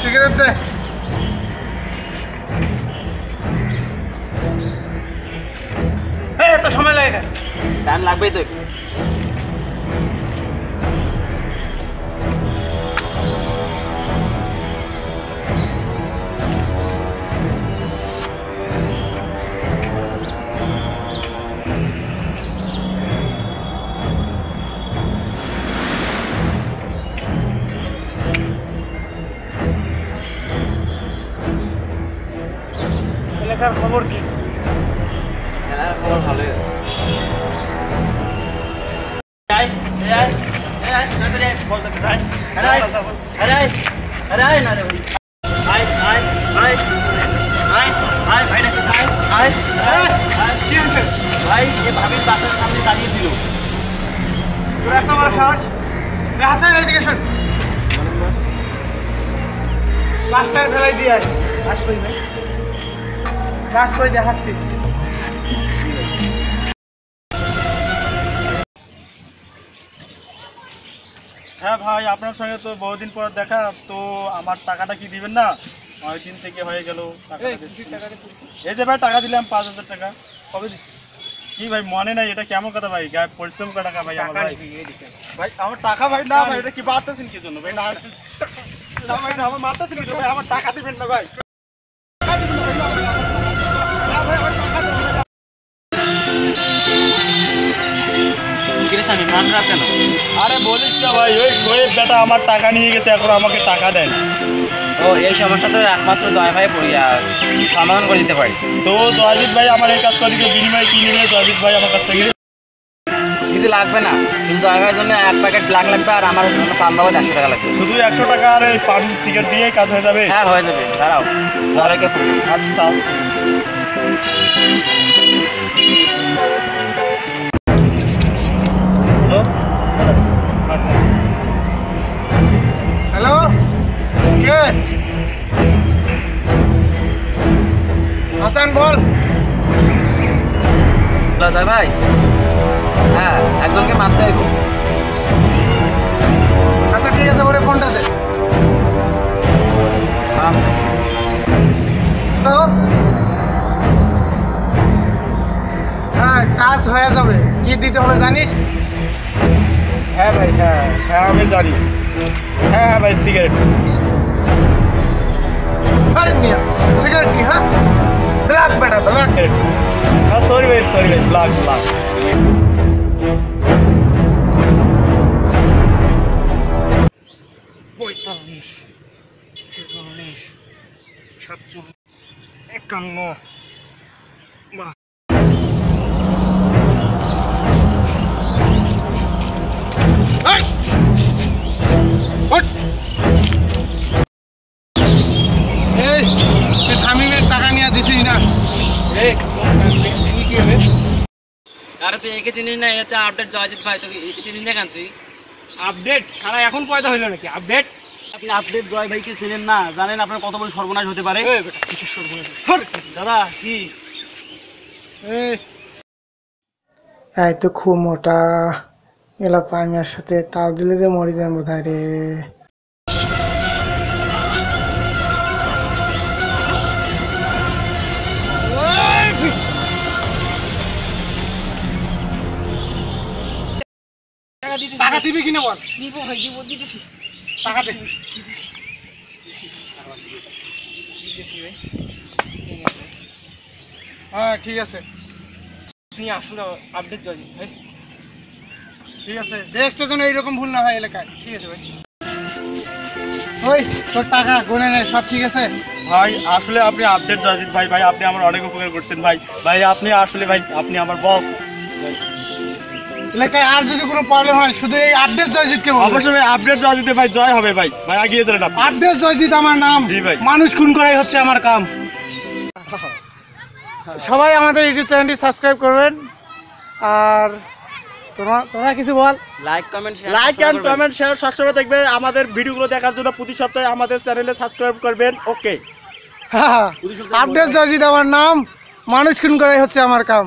Cigarette দে। এত সময় লাগে? টাইম লাগবেই তো। এলাকার খবর কি? এলাকার খবর ভালোই। ভাই এ ভাবির বাসার সামনে দাঁড়িয়ে ছিল। তোর এত বড় সাহস? হাসান এদিকে শোন। প্লাস্টার ফেলাই দিয়ে আয়। কাজ করি ভাই, কাজ করে দেখাচ্ছি। হ্যাঁ ভাই, আপনার সঙ্গে তো বহুদিন পর দেখা, তো আমার টাকাটা কি দিবেন না? অনেক দিন থেকে হয়ে গেল। এই যে ভাই টাকা দিলাম 5,000 টাকা। কবে দিচ্ছি? কি ভাই মনে নাই? এটা কেমন কথা ভাই? গায়ে পরিশ্রম করা টাকা ভাই আমার। ভাই ভাই আমার টাকা ভাই না ভাই, এটা কি বাড়তেছেন কি জন্য ভাই? না ভাই না, আমার মারতেছেন কি ভাই? আমার টাকা দিবেন না ভাই। আরে বলিস না ভাই, ওই শোয়েব বেটা আমার টাকা নিয়ে গেছে, এখন আমাকে টাকা দেন। ও এই সমস্যা তো একমাত্র জয় ভাই সমাধান করে দিতে পারি। তো জয়জিৎ ভাই আমার এই কাজ করে দিকে বিনিময়ে কি নেবে জয়জিৎ ভাই আমার কাছ থেকে? কিছু লাগবে না, শুধু জয় ভাইয়ের জন্য 1 প্যাকেট ব্ল্যাক লাগবে, আর আমার জন্য পান বাবদ 100 টাকা লাগবে। শুধু 100 টাকা আর এই পান সিগারেট দিয়ে কাজ হয়ে যাবে? হ্যাঁ হয়ে যাবে, দাঁড়াও জয়কে ফোন। আচ্ছা হ্যালো, কে? হাসান বল। জয় ভাই, হ্যাঁ একজনকে মারতে হইব। আচ্ছা ঠিক আছে, ওরে ফোনটা দে। আচ্ছা ঠিক আছে। হ্যালো, হ্যাঁ কাজ হয়ে যাবে। কি দিতে হবে জানিস? হ্যাঁ ভাই, হ্যাঁ হ্যাঁ আমি জানি। হ্যাঁ হ্যাঁ ভাই সিগারেট। আরে মিয়া সিগারেট কি? হ্যাঁ ব্ল্যাক বেটা, ব্ল্যাক। হ্যাঁ সরি ভাই, সরি ভাই, ব্ল্যাক ব্ল্যাক। 45, 46, 47, 51। এই তুই স্বামীর টাকা নিয়ে দিছিস না? আরে তুই একে চিনিস না? হচ্ছে আপডেট জয়জিৎ ভাই, তোকে একে চিনিস না কেন তুই? আপডেট সারা এখন পয়দা হইল নাকি? আপডেট? আপনি আপডেট জয় ভাইকে চিনেন না? জানেন আপনার কত বড় সর্বনাশ হতে পারে? দাদা কি এই তো খুব মোটা এলা পাইমের সাথে তাও দিলে যে মরি যায় বোধহয় রে। টাকা দিবি কিনা বল? দিব ভাই, দিব, দিতেছি। টাকা দে। হ্যাঁ ঠিক আছে, আপনি আসলে আপডেট জয়জিৎ ভাই? ঠিক আছে। নেক্সট যেন এইরকম ভুল না হয় এলাকায়। ঠিক আছে ভাই। ওই তোর টাকা গুনে নে, সব ঠিক আছে ভাই? আসলে আপনি আপডেট জয়জিৎ ভাই, ভাই আপনি আমার অনেক উপকার করছেন ভাই। ভাই আপনি আসলে ভাই আপনি আমার বস। এলাকায় আর যদি কোনো প্রবলেম হয় শুধু এই আপডেট জয়জিৎকে বলবেন। অবশ্যই ভাই আপডেট জয়জিৎ ভাই জয় হবে ভাই। ভাই আগিয়ে চলেন আপনি। আপডেট জয়জিৎ আমার নাম। জি ভাই। মানুষ খুন করাই হচ্ছে আমার কাম। সবাই আমাদের ইউটিউব চ্যানেলটি সাবস্ক্রাইব করবেন। আর তোমরা কিছু বল। লাইক কমেন্ট শেয়ার সবসময় দেখবে। আমাদের ভিডিওগুলো দেখার জন্য প্রতি সপ্তাহে আমাদের চ্যানেলে সাবস্ক্রাইব করবেন। ওকে। আপডেট জয়জিৎ আমার নাম, মানুষ খুন করাই হচ্ছে আমার কাম।